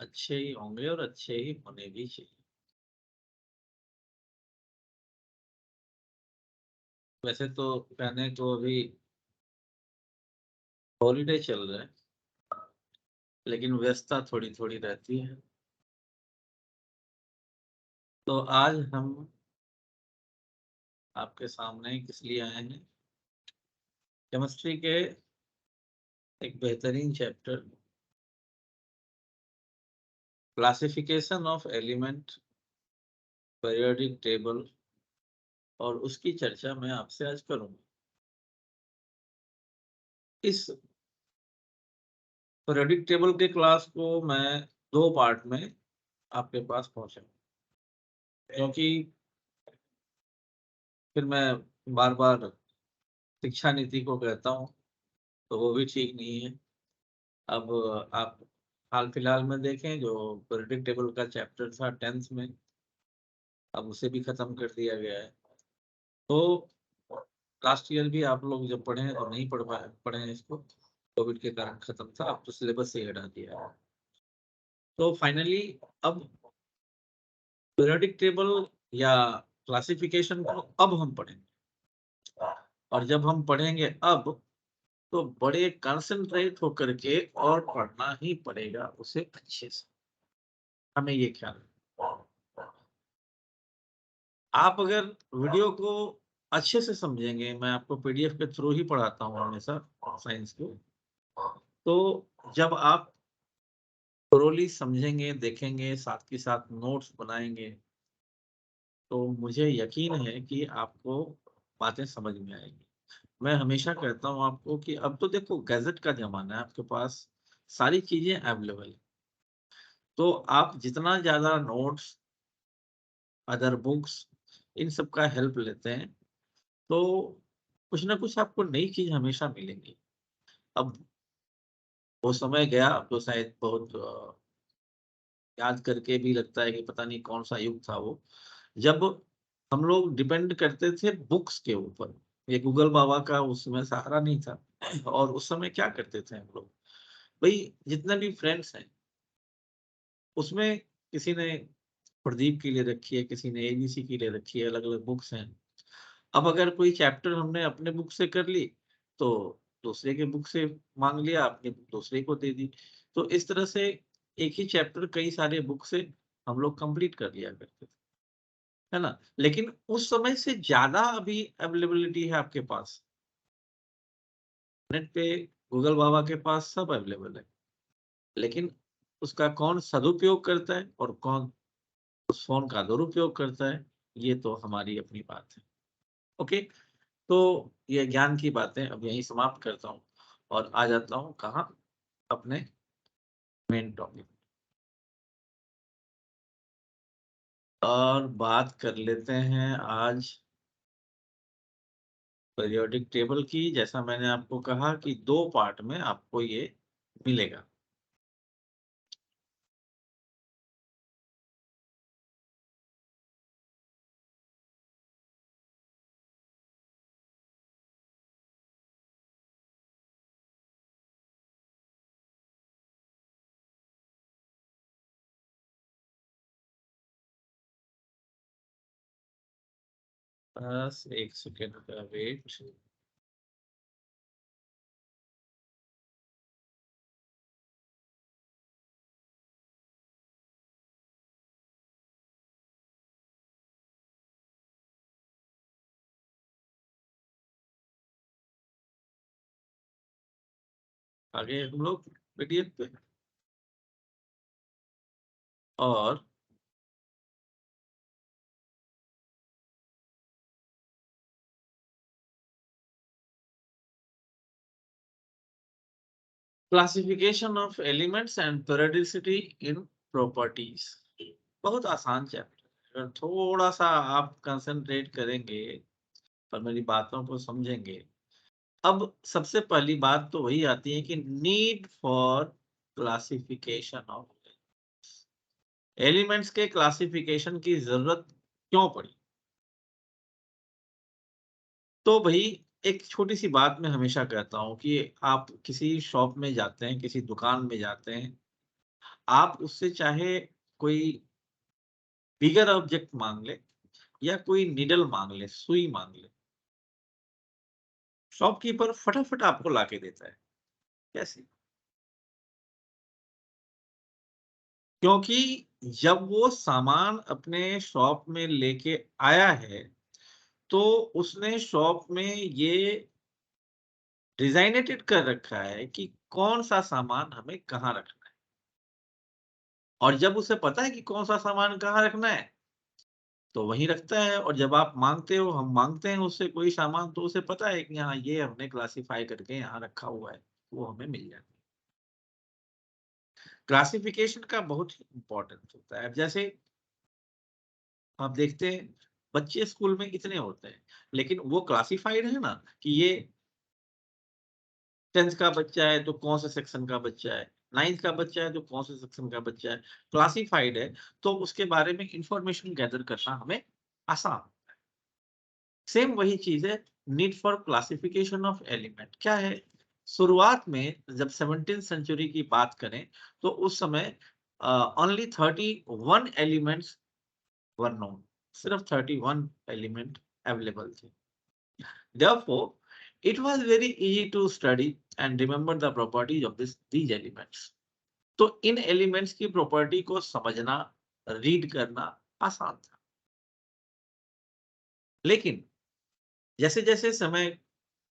अच्छे ही होंगे और अच्छे ही होने भी चाहिए। वैसे तो कहने को अभी हॉलिडे चल रहे हैं, लेकिन व्यस्तता थोड़ी-थोड़ी रहती है। तो आज हम आपके सामने किस लिए आए हैं? केमिस्ट्री के एक बेहतरीन chapter classification of element, periodic table और उसकी चर्चा मैं आपसे आज करूँगा। इस पीरियोडिक टेबल के क्लास को मैं 2 पार्ट में आपके पास पहुँचाऊँ, क्योंकि फिर मैं बार-बार शिक्षा नीति को कहता हूँ, तो वो भी ठीक नहीं है। अब आप हाल-फिलहाल में देखें जो पीरियोडिक टेबल का चैप्टर था 10th में, अब उसे भी खत्म कर दिया गया है। तो लास्ट ईयर भी आप लोग जब पढ़े हैं तो नहीं पढ़े हैं इसको, कोविड के कारण खत्म था, अब तो सिलेबस से ही हटा दिया है। तो फाइनली अब पीरियोडिक टेबल या क्लासिफिकेशन को अब हम पढ़ेंगे, और जब हम पढ़ेंगे अब, तो बड़े कंसंट्रेट होकर के और पढ़ना ही पड़ेगा उसे अच्छे से, हमें ये ख्याल रखना। आप अगर वीडियो को अच्छे से समझेंगे, मैं आपको पीडीएफ के थ्रू ही पढ़ाता हूँ हमेशा साइंस को, तो जब आप थोरोली समझेंगे, देखेंगे, साथ के साथ नोट्स बनाएँगे, तो मुझे यकीन है कि आपको बातें समझ में आएँगी। मैं हमेशा कहता हूँ आपको कि अब तो देखो गैजेट का ज़माना है, आपके पास सारी चीज़ें अवेलेबल हैं। तो आप जितना ज़्यादा नोट्स, अदर बुक्स, इन सब का हेल्प लेते हैं, तो कुछ ना कुछ आपको नई चीज़ हमेशा मिलेंगी। अब वो समय गया, अब तो शायद बहुत याद करके भी लगता है कि पता नहीं कौन-सा युग था वो, जब हम लोग डिपेंड करते थे बुक्स के ऊपर। ये गूगल बाबा का उस समय सहारा नहीं था। और उस समय क्या करते थे हम लोग, भई जितने भी फ्रेंड्स हैं, उसमें किसी ने प्रदीप की ले रखी है, किसी ने एबीसी की ले रखी है, अलग-अलग बुक्स हैं। अब अगर कोई चैप्टर हमने अपने बुक से कर ली, तो दूसरे के बुक से माँग लिया, अपनी बुक दूसरे को दे दी। तो इस तरह से एक ही चैप्टर कई सारे बुक से हम लोग कंप्लीट कर लिया करते थे, है ना? लेकिन उस समय से ज़्यादा अभी अवेलेबिलिटी है आपके पास। नेट पे गूगल बाबा के पास सब अवेलेबल है। लेकिन उसका कौन सदुपयोग करता है और कौन उस फ़ोन का दुरुपयोग करता है, ये तो हमारी अपनी बात है। ओके? तो ये ज्ञान की बातें अब यहीं समाप्त करता हूँ और आ जाता हूँ कहाँ? अपने मेन टॉपिक, और बात कर लेते हैं आज पीरियोडिक टेबल की। जैसा मैंने आपको कहा कि 2 पार्ट में आपको ये मिलेगा। बस 1 सेकंड का वेट। आगे हम लोग पीडीएफ पे, और classification of elements and periodicity in properties. बहुत आसान चैप्टर है। अगर थोड़ा-सा आप कंसंट्रेट करेंगे और मेरी बातों को समझेंगे। अब सबसे पहली बात तो वही आती है कि need for classification of elements के क्लासिफिकेशन की ज़रूरत क्यों पड़ी? तो भई एक छोटी-सी बात मैं हमेशा कहता हूँ कि आप किसी शॉप में जाते हैं, किसी दुकान में जाते हैं, आप उससे चाहे कोई बिगर ऑब्जेक्ट मांग ले या कोई नीडल मांग ले, सुई मांग ले, शॉपकीपर फटाफट आपको लाके देता है। कैसे? क्योंकि जब वो सामान अपने शॉप में लेके आया है, तो उसने शॉप में ये डिज़ाइनेटेड कर रखा है कि कौन-सा सामान हमें कहाँ रखना है। और जब उसे पता है कि कौन-सा सामान कहाँ रखना है, तो वहीं रखता है। और जब आप माँगते हो, हम माँगते हैं उससे कोई सामान, तो उसे पता है कि हाँ, ये हमने क्लासिफ़ाई करके यहाँ रखा हुआ है, वो हमें मिल जाता है। क्लासिफ़िकेशन का बहुत ही इम्पोर्टेंस होता है। अब जैसे आप देखते हैं, बच्चे स्कूल में कितने होते हैं, लेकिन वो क्लासिफ़ाइड है ना कि ये 10th का बच्चा है तो कौन से सेक्शन का बच्चा है, 9th का बच्चा है तो कौन से सेक्शन का बच्चा है, क्लासिफ़ाइड है, तो उसके बारे में इन्फॉर्मेशन गैदर करना हमें आसान। सेम वही चीज़ है, need for classification of element क्या है? शुरुआत में जब 17th सेंचुरी की बात करें, तो उस समय ओनली 31 एलिमेंट्स वर नोन, सिर्फ 31 एलिमेंट अवेलेबल थे। Therefore, it was very easy to study and remember the properties of these elements. तो इन एलिमेंट्स की प्रॉपर्टी को समझना, रीड करना आसान था। लेकिन जैसे-जैसे समय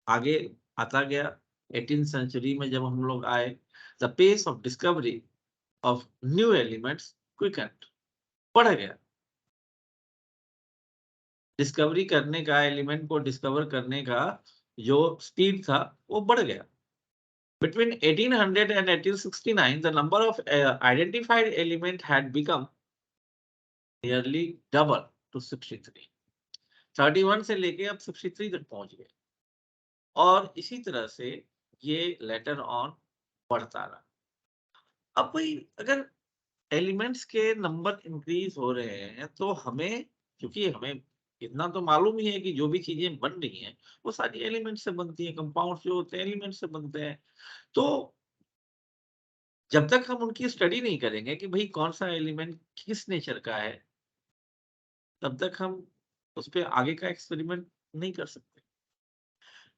आगे आता गया, 18th सेंचुरी में जब हम लोग आए, the pace of discovery of new elements quickened, बढ़ गया। डिस्कवरी करने का, एलिमेंट को डिस्कवर करने का जो स्पीड था, वो बढ़ गया। Between 1800 and 1869, the number of identified element had become nearly double to 63. 31 से लेके अब 63 तक पहुंच गए। और इसी तरह से ये लेटर ऑन बढ़ता रहा। अब भाई अगर एलिमेंट्स के नंबर इंक्रीज हो रहे हैं, तो हमें, क्योंकि हमें इतना तो मालूम ही है कि जो भी चीजें बन रही हैं, वो सारी एलिमेंट से बनती हैं, कंपाउंड्स जो होते हैं एलिमेंट से बनते हैं। तो जब तक हम उनकी स्टडी नहीं करेंगे कि भई कौन-सा एलिमेंट किस नेचर का है, तब तक हम उस पे आगे का एक्सपेरिमेंट नहीं कर सकते।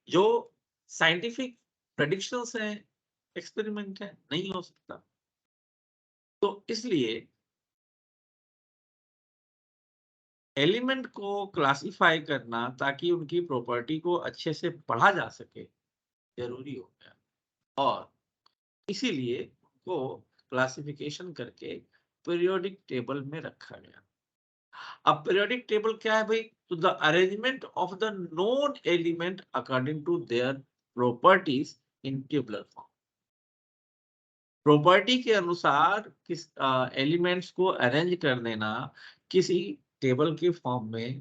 जो साइंटिफिक प्रेडिक्शंस हैं, एक्सपेरिमेंट है, नहीं हो सकता। तो इसलिए एलिमेंट को क्लासिफाई करना ताकि उनकी प्रॉपर्टी को अच्छे से पढ़ा जा सके, ज़रूरी हो गया। और इसीलिए उनको क्लासिफिकेशन करके पीरियोडिक टेबल में रखा गया। अब पीरियोडिक टेबल क्या है भाई? तो the arrangement of the known element according to their properties in tabular form. Property के अनुसार किस एलिमेंट्स को अरेंज कर देना किसी टेबल के फॉर्म में,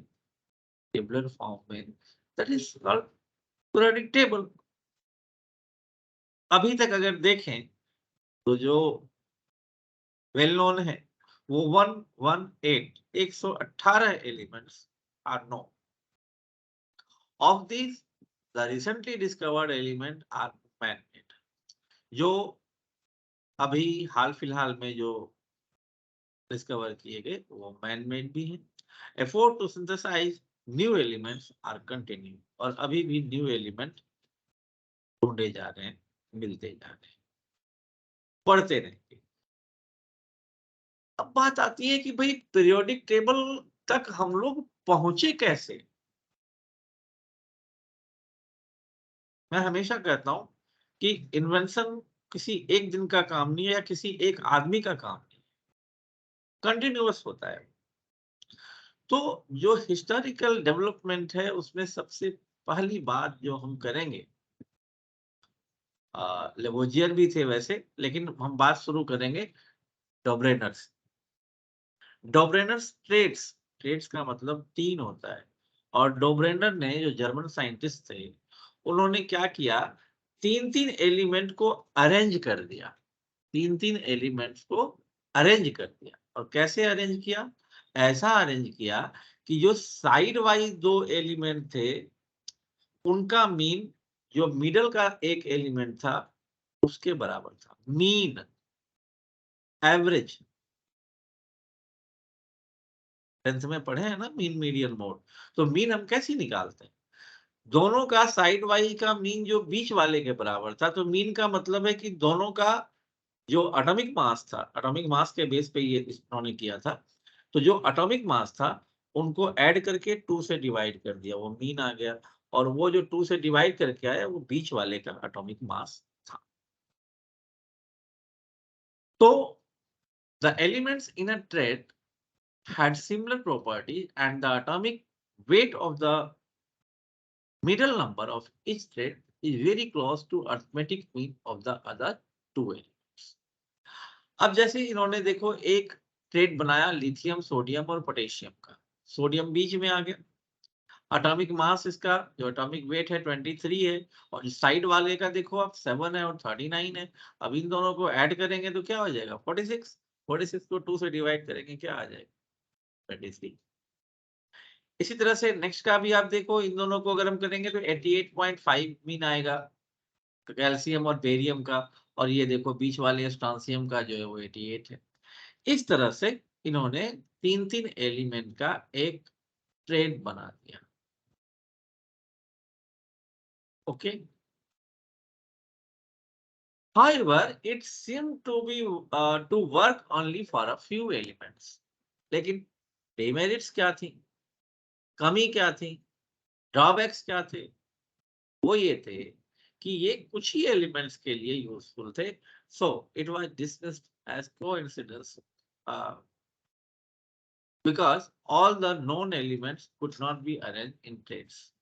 टेबुलर फॉर्म में, that is called periodic table. अभी तक अगर देखें, तो जो वेल नोन है वो 118 elements are known. Of these, the recently discovered element are man-made, जो अभी हाल फिलहाल में जो डिस्कवर किए गए वो मैन-मेड भी हैं। Effort to synthesize new elements are continue, और अभी भी न्यू एलिमेंट ढूंढे जा रहे हैं, मिलते जा रहे हैं, पढ़ते रहेंगे। अब बात आती है कि भाई पीरियोडिक टेबल तक हम लोग पहुंचे कैसे? मैं हमेशा कहता हूं कि इन्वेंशन किसी एक दिन का काम नहीं है या किसी एक आदमी का काम नहीं, कंटिन्यूअस होता है। तो जो हिस्टोरिकल डेवलपमेंट है उसमें सबसे पहली बात जो हम करेंगे, लेवोजियर भी थे वैसे, लेकिन हम बात शुरू करेंगे डॉबरेनर्स। डॉबरेनर्स ट्रेड्स, ट्रेड्स का मतलब 3 होता है। और डॉबरेनर ने, जो जर्मन साइंटिस्ट थे, उन्होंने क्या किया, 3-3 एलिमेंट को अरेंज कर दिया। 3-3 एलिमेंट्स को अरेंज कर दिया। और कैसे अरेंज किया? ऐसा अरेंज किया कि जो साइड वाइज 2 एलिमेंट थे, उनका मीन जो मिडल का एक एलिमेंट था, उसके बराबर था। मीन एवरेज, 10th में पढ़े हैं ना मीन मीडियन मोड। तो मीन हम कैसे निकालते हैं? दोनों का साइड वाई का मीन जो बीच वाले के बराबर था, तो मीन का मतलब है कि दोनों का जो एटॉमिक मास था, एटॉमिक मास के बेस पे ये इन्होंने किया था, तो जो एटॉमिक मास था उनको ऐड करके 2 से डिवाइड कर दिया, वो मीन आ गया। और वो जो 2 से डिवाइड करके आया वो बीच वाले का एटॉमिक मास था। तो the elements in a thread had similar properties and the atomic weight of the middle number of each thread is very close to arithmetic mean of the other two elements. अब जैसे इन्होंने देखो एक thread बनाया lithium, sodium और potassium का, sodium बीच में आ गया, एटॉमिक मास इसका जो एटॉमिक वेट है 23 है, और साइड वाले का देखो आप 7 है और 39 है। अब इन दोनों को ऐड करेंगे तो क्या हो जाएगा 46, 46 को 2 से डिवाइड करेंगे क्या आ जाएगा 23। इसी तरह से नेक्स्ट का भी आप देखो, इन दोनों को अगर हम करेंगे तो 88.5 मीन आएगा कैल्शियम और बेरियम का, और ये देखो बीच वाले स्ट्रांसियम का जो है वो 88 है। इस तरह से इन्होंने 3-3 एलिमेंट का एक ट्रेड बना दिया। Okay, however it seemed to be to work only for a few elements। लेकिन डिमेरिट्स क्या थी, कमी क्या थी, ड्रॉबैक्स क्या थे? वो ये थे कि ये कुछ ही एलिमेंट्स के लिए यूजफुल थे। So it was dismissed as coincidence because all the known elements could not be arrange in triads.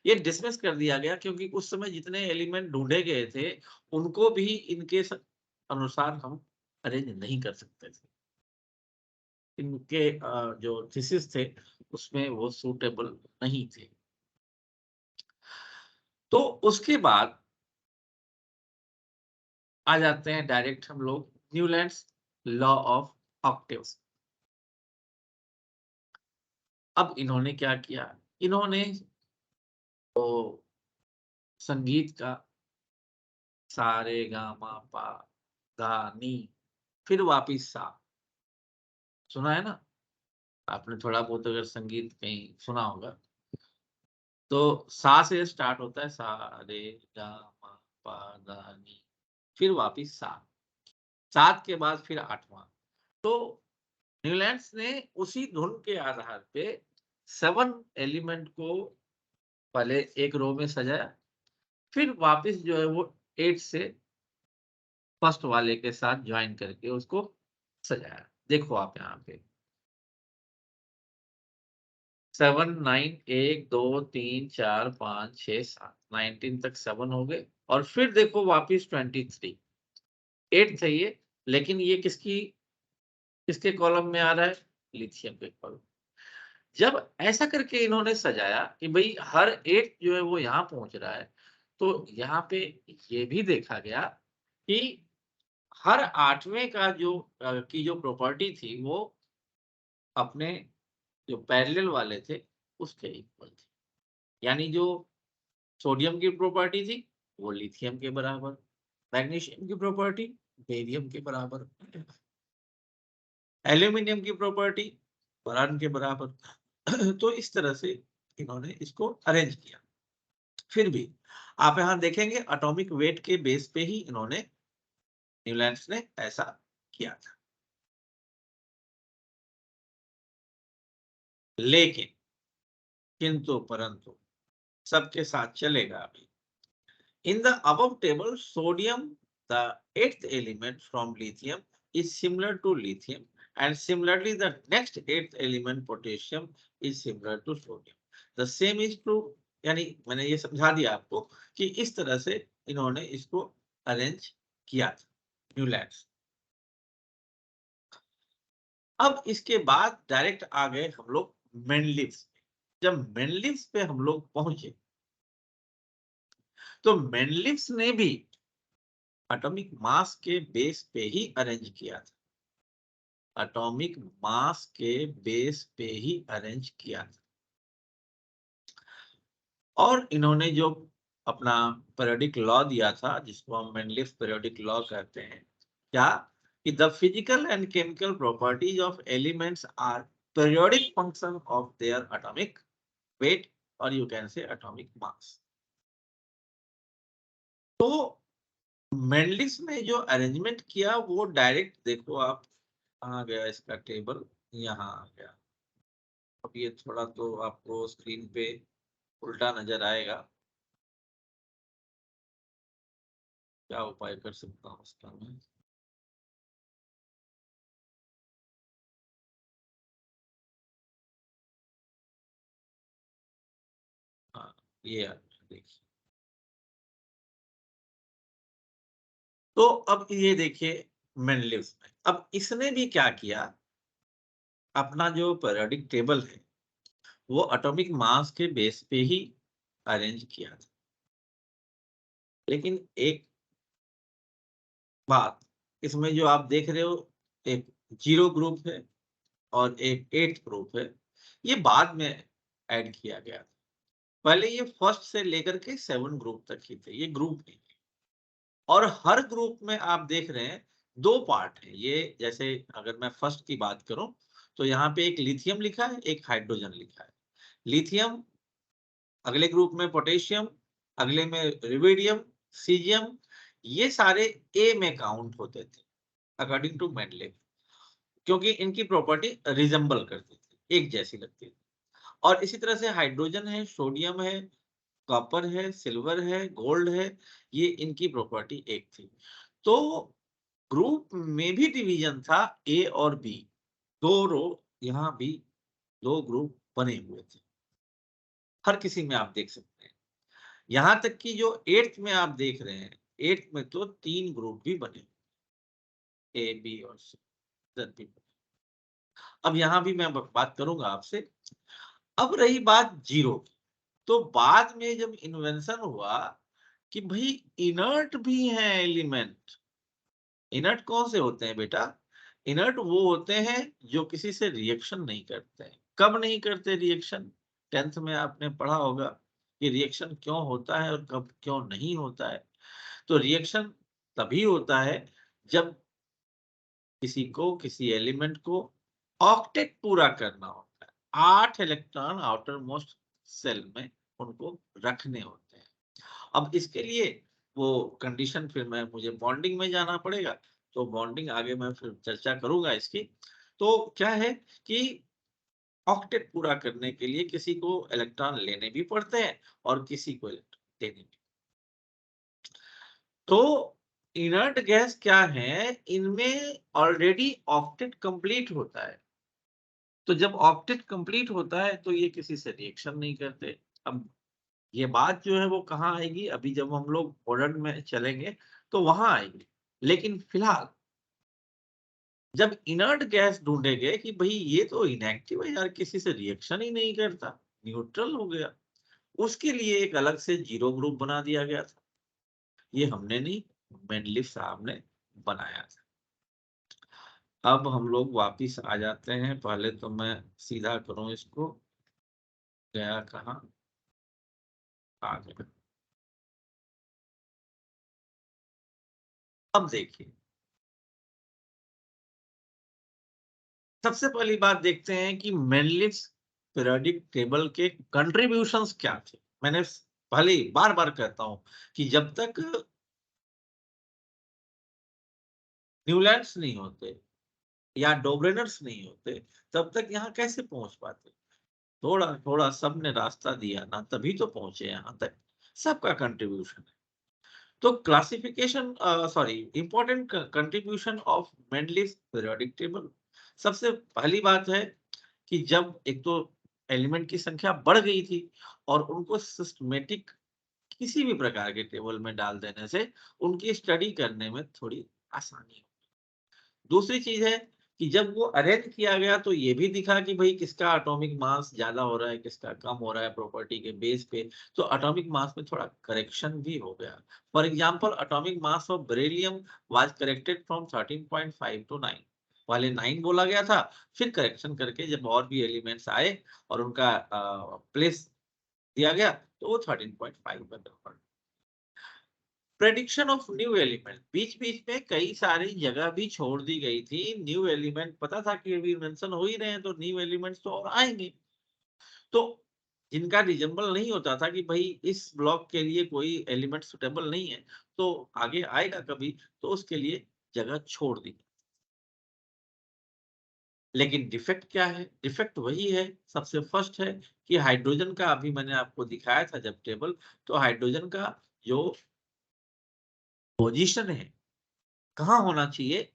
ये डिसमिस कर दिया गया क्योंकि उस समय जितने एलिमेंट ढूंढे गए थे उनको भी इनके अनुसार हम अरेंज नहीं कर सकते थे, इनके जो थीसिस थे उसमें वो सूटेबल नहीं थे। तो उसके बाद आ जाते हैं डायरेक्ट हम लोग न्यूलैंड्स लॉ ऑफ ऑक्टेव्स। अब इन्होंने क्या किया, इन्होंने तो संगीत का सा रे गा मा पा धा नी, फिर वापिस सा, सुना है ना आपने थोड़ा बहुत अगर संगीत कहीं सुना होगा, तो सा से स्टार्ट होता है, सा रे गा मा पा धा नी, फिर वापिस सा, 7 के बाद फिर 8वां। तो न्यूलैंड्स ने उसी धुन के आधार पे 7 एलिमेंट को पहले एक रो में सजाया, फिर वापस जो है वो 8 से फर्स्ट वाले के साथ ज्वाइन करके उसको सजाया। देखो आप यहाँ पे 7 9 1 2 3 4 5 6 7 19 तक 7 हो गए, और फिर देखो वापस 23 8 थे ये, लेकिन ये किसके कॉलम में आ रहा है, लिथियम के कॉलम। जब ऐसा करके इन्होंने सजाया कि भाई हर एक जो है वो यहाँ पहुंच रहा है, तो यहाँ पे ये भी देखा गया कि हर 8वें का की जो प्रॉपर्टी थी वो अपने जो पैरेलल वाले थे उसके इक्वल थी। यानी जो सोडियम की प्रॉपर्टी थी वो लिथियम के बराबर, मैग्नीशियम की प्रॉपर्टी बेरियम के बराबर, एल्यूमिनियम की प्रॉपर्टी बोरान के बराबर। तो इस तरह से इन्होंने इसको अरेंज किया। फिर भी आप यहां देखेंगे एटॉमिक वेट के बेस पे ही इन्होंने न्यूलैंड्स ने ऐसा किया था। लेकिन किंतु परंतु सबके साथ चलेगा अभी। In the above table sodium the 8th element from lithium is similar to lithium, and similarly the next 8th element potassium is similar to sodium, the same is true। यानी मैंने ये समझा दिया आपको कि इस तरह से इन्होंने इसको अरेंज किया था न्यूलैंड्स। अब इसके बाद डायरेक्ट आ गए हम लोग मेंडलीव्स पे। जब मेंडलीव्स पे हम लोग पहुंचे तो मेंडलीव्स ने भी एटॉमिक मास के बेस पे ही अरेंज किया था, एटॉमिक मास के बेस पे ही अरेंज किया था। और इन्होंने जो अपना पीरियोडिक लॉ दिया था जिसको हम मेंडलीव पीरियोडिक लॉ कहते हैं, क्या कि the physical and chemical properties of elements are periodic function of their atomic weight or you can say atomic mass. तो मेंडलिस ने जो अरेंजमेंट किया वो डायरेक्ट देखो आप, कहाँ गया इसका टेबल, यहाँ आ गया। अब ये थोड़ा तो आपको स्क्रीन पे उल्टा नजर आएगा, क्या उपाय कर सकता हूँ उसका मैं। हाँ, ये देखिए, तो अब ये देखिए मेंडलिस में, अब इसने भी क्या किया, अपना जो पीरियोडिक टेबल है वो एटॉमिक मास के बेस पे ही अरेंज किया था। लेकिन एक बात, इसमें जो आप देख रहे हो एक जीरो ग्रुप है और एक एट ग्रुप है, ये बाद में ऐड किया गया था। पहले ये फर्स्ट से लेकर के 7 ग्रुप तक ही थे, ये ग्रुप नहीं। और हर ग्रुप में आप देख रहे हैं 2 पार्ट है। ये जैसे अगर मैं फर्स्ट की बात करूं तो यहाँ पे एक लिथियम लिखा है, एक हाइड्रोजन लिखा है। लिथियम, अगले ग्रुप में पोटेशियम, अगले में रिवेडियम, सीजियम, ये सारे ए में काउंट होते थे अकॉर्डिंग टू मेंडलेव, क्योंकि इनकी प्रॉपर्टी रिजेंबल करती थी, एक जैसी लगती थी। और इसी तरह से हाइड्रोजन है, सोडियम है, कॉपर है, सिल्वर है, गोल्ड है, ये इनकी प्रॉपर्टी एक थी। तो ग्रुप में भी डिवीजन था, ए और बी, 2 रो, यहाँ भी 2 ग्रुप बने हुए थे, हर किसी में आप देख सकते हैं। यहां तक कि जो 8th में आप देख रहे हैं, 8th में तो 3 ग्रुप भी बने, ए बी और सी, अब यहां भी मैं बात करूंगा आपसे। अब रही बात जीरो की, तो बाद में जब इन्वेंशन हुआ कि भाई इनर्ट भी हैं एलिमेंट। इनर्ट कौन से होते हैं बेटा? इनर्ट वो होते हैं जो किसी से रिएक्शन नहीं करते हैं। कब नहीं करते रिएक्शन? 10th में आपने पढ़ा होगा कि रिएक्शन क्यों होता है और कब क्यों नहीं होता है। तो रिएक्शन तभी होता है जब किसी को, किसी एलिमेंट को ऑक्टेट पूरा करना होता है, 8 इलेक्ट्रॉन आउटर मोस्ट सेल में उनको रखने होते हैं। अब इसके लिए वो कंडीशन, फिर मैं, मुझे बॉन्डिंग में जाना पड़ेगा, तो बॉन्डिंग आगे मैं फिर चर्चा करूंगा इसकी। तो क्या है कि ऑक्टेट पूरा करने के लिए किसी को इलेक्ट्रॉन लेने भी पड़ते हैं और किसी को इलेक्ट्रॉन देने भी। तो इनर्ट गैस क्या है, इनमें ऑलरेडी ऑक्टेट कंप्लीट होता है। तो जब ऑक्टेट कंप्लीट होता है तो ये किसी से रिएक्शन नहीं करते। अब ये बात जो है वो कहाँ आएगी, अभी जब हम लोग मॉडर्न में चलेंगे तो वहां आएगी। लेकिन फिलहाल जब इनर्ट गैस ढूंढेंगे कि भाई ये तो इनएक्टिव है यार, किसी से रिएक्शन ही नहीं करता, न्यूट्रल हो गया, उसके लिए एक अलग से जीरो ग्रुप बना दिया गया था। ये हमने नहीं, मेंडलिफ साहब ने बनाया था। अब हम लोग वापिस आ जाते हैं, पहले तो मैं सीधा करूं इसको, गया कहाँ, आ गया। अब देखिए, सबसे पहली बात देखते हैं कि मेंडलिव्स पीरियोडिक टेबल के कंट्रीब्यूशंस क्या थे। मैंने पहले बार बार कहता हूं कि जब तक न्यूलैंड्स नहीं होते या डोब्रेनर्स नहीं होते तब तक यहाँ कैसे पहुंच पाते। थोड़ा थोड़ा सबने रास्ता दिया ना, तभी तो पहुंचे यहाँ तक, सबका कंट्रीब्यूशन है। तो classification, sorry, important contribution of Mendeleev's periodic table. सबसे पहली बात है कि जब एक तो एलिमेंट की संख्या बढ़ गई थी और उनको सिस्टमेटिक किसी भी प्रकार के टेबल में डाल देने से उनकी स्टडी करने में थोड़ी आसानी। दूसरी चीज है कि जब वो अरेंज किया गया तो ये भी दिखा कि भाई किसका एटॉमिक मास ज्यादा हो रहा है, किसका कम हो रहा है प्रॉपर्टी के बेस पे। तो एटॉमिक मास में थोड़ा करेक्शन भी हो गया। For example, atomic mass of beryllium was corrected from 13.5 to 9। पहले 9 बोला गया था, फिर करेक्शन करके जब और भी एलिमेंट्स आए और उनका प्लेस दिया गया तो वो 13.5 पर। प्रेडिक्शन ऑफ न्यू एलिमेंट, बीच बीच में कई सारी जगह भी छोड़ दी गई थी। न्यू एलिमेंट पता था कि अभी मेंशन हो ही रहे हैं, तो न्यू एलिमेंट्स तो और आएंगे, तो जिनका रिजेंबल नहीं होता था कि भाई इस ब्लॉक के लिए कोई एलिमेंट सुटेबल नहीं है, तो आगे आएगा कभी, तो उसके लिए जगह छोड़ दी। लेकिन डिफेक्ट क्या है? डिफेक्ट वही है, सबसे फर्स्ट है कि हाइड्रोजन का, अभी मैंने आपको दिखाया था जब टेबल, तो हाइड्रोजन का जो पोजीशन है, कहाँ होना चाहिए,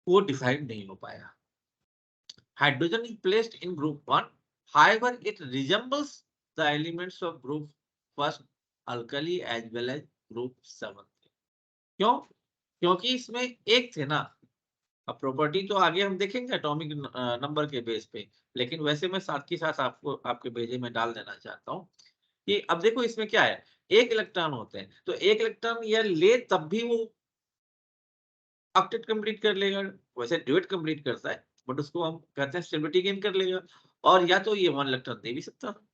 वो डिफाइंड नहीं हो पाया। Hydrogen is placed in group 1, however it resembles the elements of group first alkali as well as group 7। क्यों? क्योंकि इसमें एक थे ना। अब प्रॉपर्टी तो आगे हम देखेंगे एटॉमिक नंबर के बेस पे, लेकिन वैसे मैं साथ के साथ आपको आपके भेजे में डाल देना चाहता हूँ कि अब देखो इसमें क्या है, एक इलेक्ट्रॉन होते हैं, तो एक इलेक्ट्रॉन या ले तब भी वो ऑक्टेट कंप्लीट कर लेगा, वैसे ड्यूएट कंप्लीट करता है, बट उसको हम कहते हैं स्टेबिलिटी गेन कर लेगा। और या तो ये वन इलेक्ट्रॉन दे भी सकता था,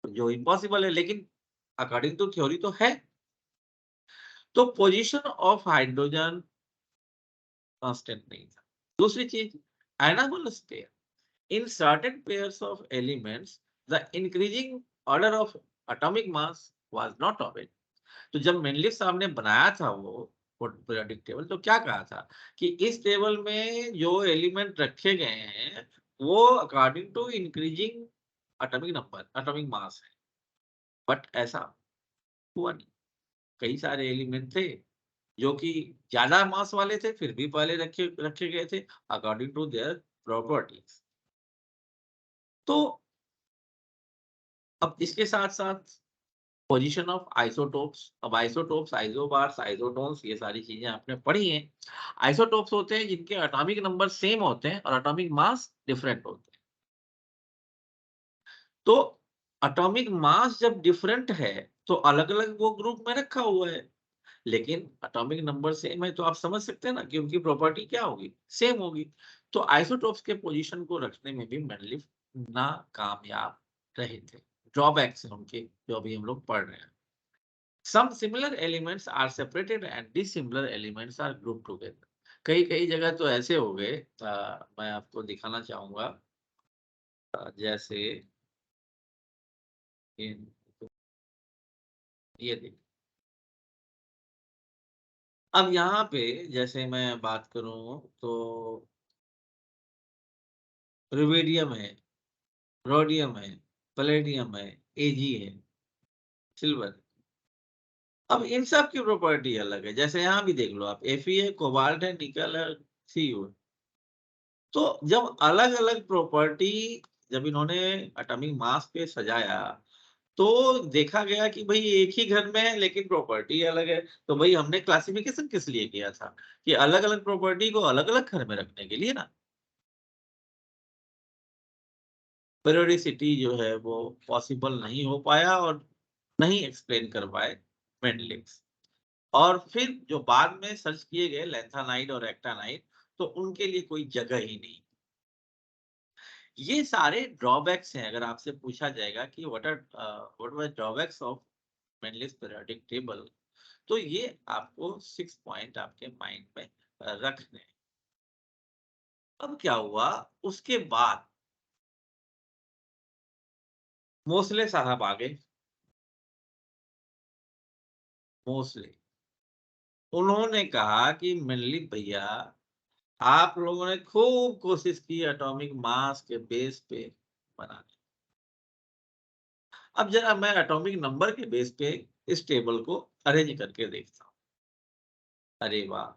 जो इम्पॉसिबल है, लेकिन अकॉर्डिंग टू थ्योरी तो है। तो पोजीशन ऑफ हाइड्रोजन कांस्टेंट नहीं था। दूसरी चीज, anomalous pair, in certain pairs of elements the increasing order of atomic mass was not obeyed। तो जब मेनलिफ साहब ने बनाया था वो पीरियोडिक टेबल, तो क्या कहा था कि इस टेबल में जो एलिमेंट रखे गए हैं वो according to increasing atomic number, atomic mass है, बट ऐसा हुआ नहीं। कई सारे एलिमेंट थे जो कि ज्यादा मास वाले थे, फिर भी पहले रखे रखे गए थे अकॉर्डिंग टू देयर प्रॉपर्टीज। तो अब इसके साथ साथ पोजीशन ऑफ आइसोटोप्स, अब आइसोटोप्स, आइसोबार्स, आइसोटोन्स, ये सारी चीजें आपने पढ़ी हैं। आइसोटोप्स होते हैं जिनके एटॉमिक नंबर सेम होते हैं और एटॉमिक मास डिफरेंट होते हैं। तो एटॉमिक मास जब डिफरेंट है, तो अलग अलग वो ग्रुप में रखा हुआ है, लेकिन एटॉमिक नंबर सेम है, तो आप समझ सकते हैं ना कि उनकी प्रॉपर्टी क्या होगी, सेम होगी। तो आइसोटोप्स के पोजीशन को रखने में भी मेनलिफ नाकामयाब रहे थे। ड्रॉबैक्स हैं उनके, जो अभी हम लोग पढ़ रहे हैं। Some similar elements are separated and dissimilar elements are grouped together। कई कई जगह तो ऐसे हो गए, मैं आपको दिखाना चाहूंगा, जैसे इन- ये देखिए। अब यहाँ पे जैसे मैं बात करूं तो रुबिडियम है, रोडियम है, पैलेडियम है, एजी है, सिल्वर। अब इन सब की प्रॉपर्टी अलग है, जैसे यहाँ भी देख लो आप, एफी है, कोबाल्ट है, निकल है, सीयू है। तो जब अलग अलग प्रॉपर्टी, जब इन्होंने एटॉमिक मास पे सजाया, तो देखा गया कि भाई एक ही घर में है लेकिन प्रॉपर्टी अलग है। तो भाई हमने क्लासिफिकेशन किस लिए किया था, कि अलग अलग प्रॉपर्टी को अलग अलग घर में रखने के लिए ना। पेरियोडिसिटी जो है वो पॉसिबल नहीं हो पाया और नहीं एक्सप्लेन कर पाए मेंडलिक्स। और फिर जो बाद में सर्च किए गए लैंथानाइड और एक्टानाइड, तो उनके लिए कोई जगह ही नहीं। ये सारे ड्रॉबैक्स हैं। अगर आपसे पूछा जाएगा कि what was drawbacks of Mendeleev's periodic table, तो ये आपको 6 पॉइंट आपके माइंड में रखने हैं। अब क्या हुआ उसके बाद, मोसले साहब आ गए। मोसले, उन्होंने कहा कि मेनली भैया, आप लोगों ने खूब कोशिश की एटॉमिक मास के बेस पे बनाने, अब जरा मैं एटॉमिक नंबर के बेस पे इस टेबल को अरेंज करके देखता हूँ। अरे वाह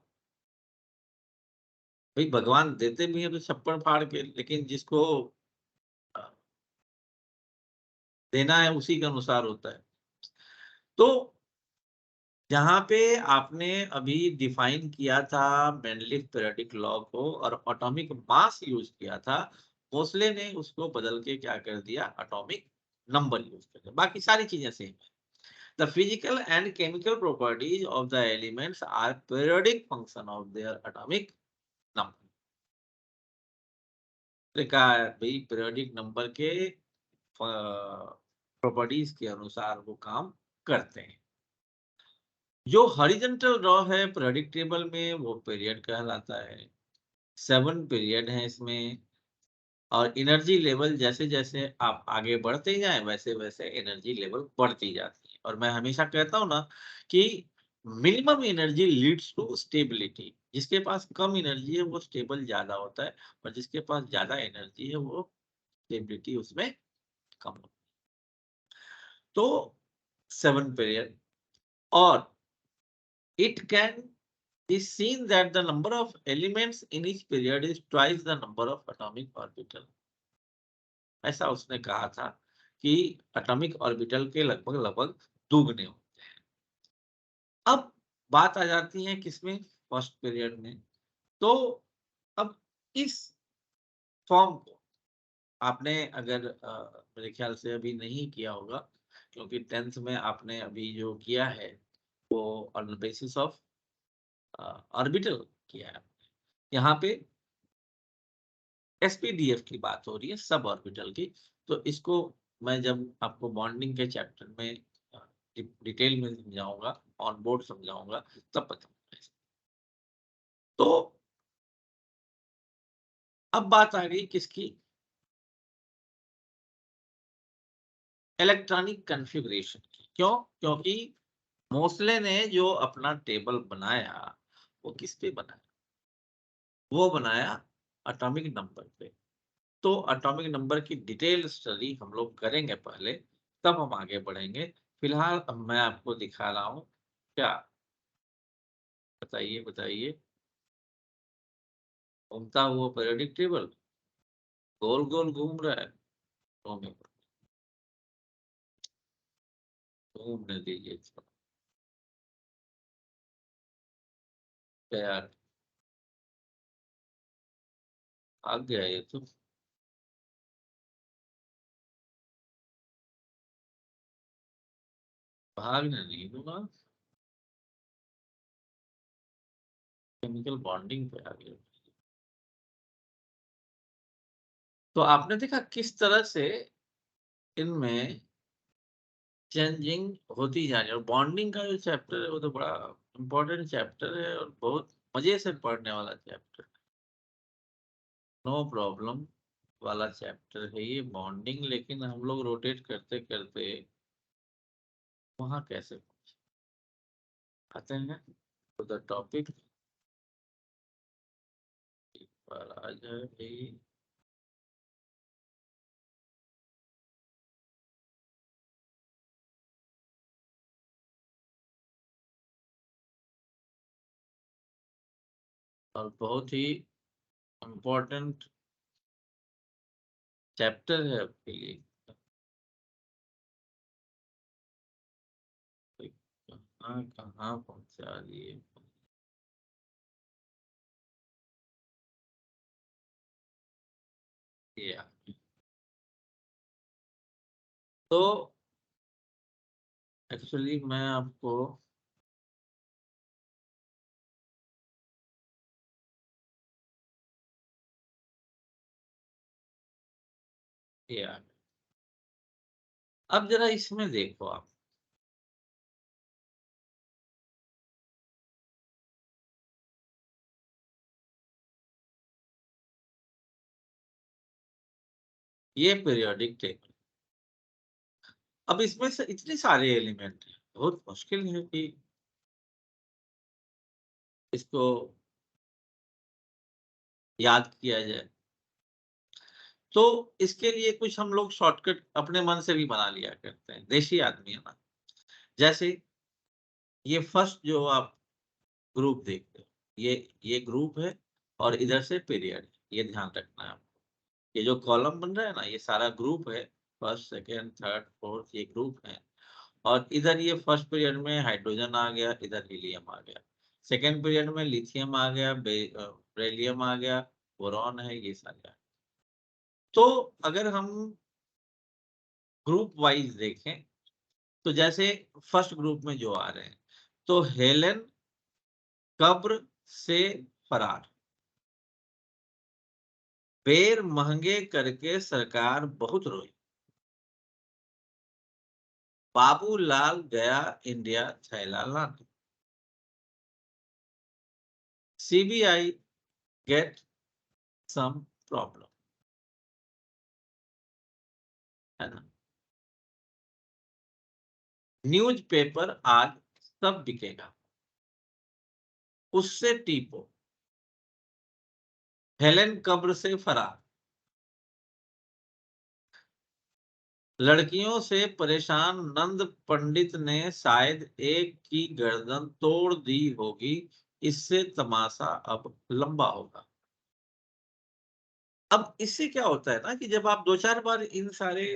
भाई, भगवान देते भी हैं तो छप्पड़ फाड़ के, लेकिन जिसको अ, देना है उसी के अनुसार होता है। तो जहां पे आपने अभी डिफाइन किया था मेंडलिफ पीरियोडिक लॉ को और एटॉमिक मास यूज किया था, मोसले ने उसको बदल के क्या कर दिया, एटॉमिक नंबर यूज कर दिया। बाकी सारी चीजें सेम है। The physical and chemical properties of the elements are periodic function of their atomic number. भाई पीरियोडिक नंबर के प्रॉपर्टीज के अनुसार वो काम करते हैं। जो हॉरिजॉन्टल रॉ है पीरियोडिक टेबल में वो पीरियड कहलाता है। 7 पीरियड हैं इसमें और एनर्जी लेवल जैसे-जैसे आप आगे बढ़ते जाएँ वैसे-वैसे एनर्जी लेवल बढ़ती जाती है। और मैं हमेशा कहता हूँ ना कि minimum energy leads to stability. जिसके पास कम एनर्जी है वो स्टेबल ज़्यादा होता है और जिसके पास ज़्यादा एनर्जी है वो स्टेबिलिटी उसमें कम होती है। तो 7 पीरियड और it can be seen that the number of elements in each period is twice the number of atomic orbital। ऐसा उसने कहा था कि एटॉमिक ऑर्बिटल के लगभग-लगभग दुगने होते हैं। अब बात आ जाती है किसमें? फर्स्ट पीरियड में। तो अब इस फॉर्म को आपने अगर मेरे ख्याल से अभी नहीं किया होगा क्योंकि 10th में आपने अभी जो किया है वो on the basis of orbital किया है। यहाँ पे एसपीडीएफ की बात हो रही है सब ऑर्बिटल की। तो इसको मैं जब आपको बॉन्डिंग के चैप्टर में डिटेल में समझाऊंगा, ऑन बोर्ड समझाऊंगा, तब बताऊंगा। तो अब बात आ गई किसकी? इलेक्ट्रॉनिक कॉन्फ़िगरेशन की। क्यों? क्योंकि मोस्ले ने जो अपना टेबल बनाया वो किस पे बनाया? वो बनाया एटॉमिक नंबर पे। तो एटॉमिक नंबर की डिटेल स्टडी हम लोग करेंगे पहले, तब हम आगे बढ़ेंगे। फिलहाल अब मैं आपको दिखा रहा हूँ क्या? बताइए, बताइए। घूमता हुआ पीरियोडिक टेबल गोल-गोल घूम रहा है। तो मैं घूमने दीजिए इसको। यार भाग गया ये तो। भागने नहीं दूँगा। केमिकल बॉन्डिंग पे आ गया। तो आपने देखा किस तरह से इनमें चेंजिंग होती जा रही है और बॉन्डिंग का जो चैप्टर है वो तो बड़ा इम्पोर्टेंट चैप्टर है और बहुत मजे से पढ़ने वाला चैप्टर है। नो प्रॉब्लम वाला चैप्टर है ये बॉन्डिंग। लेकिन हम लोग रोटेट करते करते वहां कैसे पहुंचे? आते हैं तो द टॉपिक पर आ जाए भाई। और बहुत ही इम्पोर्टेंट चैप्टर है आपके लिए। कहाँ कहाँ पहुंचा दिए? ये तो एक्चुअली मैं आपको ये अब जरा इसमें देखो आप। ये पीरियोडिक टेबल। अब इसमें से इतने सारे एलिमेंट हैं, बहुत मुश्किल है कि इसको याद किया जाए। तो इसके लिए कुछ हम लोग शॉर्टकट अपने मन से भी बना लिया करते हैं, देशी आदमी है ना। जैसे ये फर्स्ट जो आप ग्रुप देखते हो, ये ग्रुप है और इधर से पीरियड है, ये ध्यान रखना है आपको। ये जो कॉलम बन रहा है ना, ये सारा ग्रुप है। फर्स्ट, सेकंड, थर्ड, फोर्थ ये ग्रुप है। और इधर ये फर्स्ट पीरियड में हाइड्रोजन आ गया, इधर हीलियम आ गया। सेकंड पीरियड में लिथियम आ गया, बेरिलियम आ गया, बोरॉन है, ये सारे। तो अगर हम ग्रुप वाइज देखें तो जैसे फर्स्ट ग्रुप में जो आ रहे हैं तो हेलेन कब्र से फरार, बेर महंगे करके सरकार बहुत रोई, बाबूलाल गया इंडिया थैला लाने। CBI get some problem, है ना। न्यूज़पेपर आज सब बिकेगा, उससे टीपो, हेलेन कब्र से फरार, लड़कियों से परेशान नंद पंडित ने शायद एक की गर्दन तोड़ दी होगी, इससे तमाशा अब लंबा होगा। अब इससे क्या होता है ना कि जब आप 2-4 बार इन सारे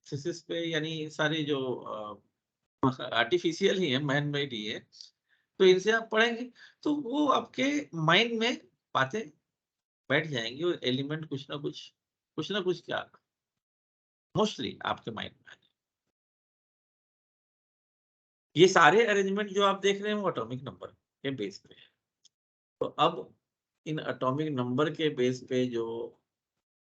थीसिस पे, यानी सारे जो आर्टिफिशियल ही है, मैन मेड ही है, तो इनसे आप पढ़ेंगे तो वो आपके माइंड में बातें बैठ जाएंगी और एलिमेंट कुछ ना कुछ क्या मोस्टली आपके माइंड में आ जाएंगे। ये सारे अरेंजमेंट जो आप देख रहे हैं वो एटॉमिक नंबर के बेस पे है। तो अब इन एटॉमिक नंबर के बेस पे जो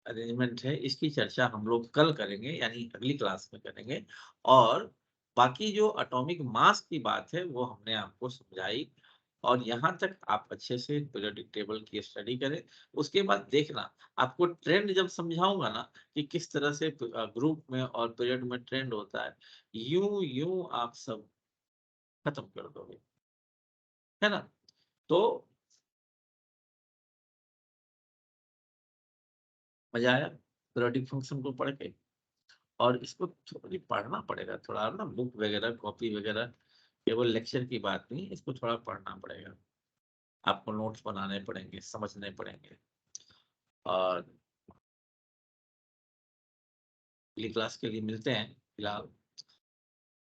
अरेंजमेंट है, इसकी चर्चा हम लोग कल करेंगे, यानी अगली क्लास में करेंगे। और बाकी जो एटॉमिक मास की बात है वो हमने आपको समझाई, और यहाँ तक आप अच्छे से पीरियोडिक टेबल की स्टडी करें। उसके बाद देखना, आपको ट्रेंड जब समझाऊंगा ना कि किस तरह से ग्रुप में और पीरियड में ट्रेंड होता है, यूं यूं आप सब खत्म कर दोगे, है ना। तो मजा आया पीरियोडिक फंक्शन को पढ़ के। और इसको थोड़ी पढ़ना पड़ेगा, थोड़ा ना बुक वगैरह कॉपी वगैरह, केवल लेक्चर की बात नहीं, इसको थोड़ा पढ़ना पड़ेगा। आपको नोट्स बनाने पड़ेंगे, समझने पड़ेंगे। और अगली क्लास के लिए मिलते हैं। फिलहाल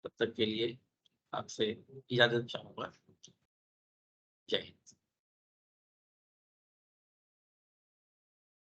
तब तक के लिए आपसे इजाजत चाहूंगा। जय हिंद।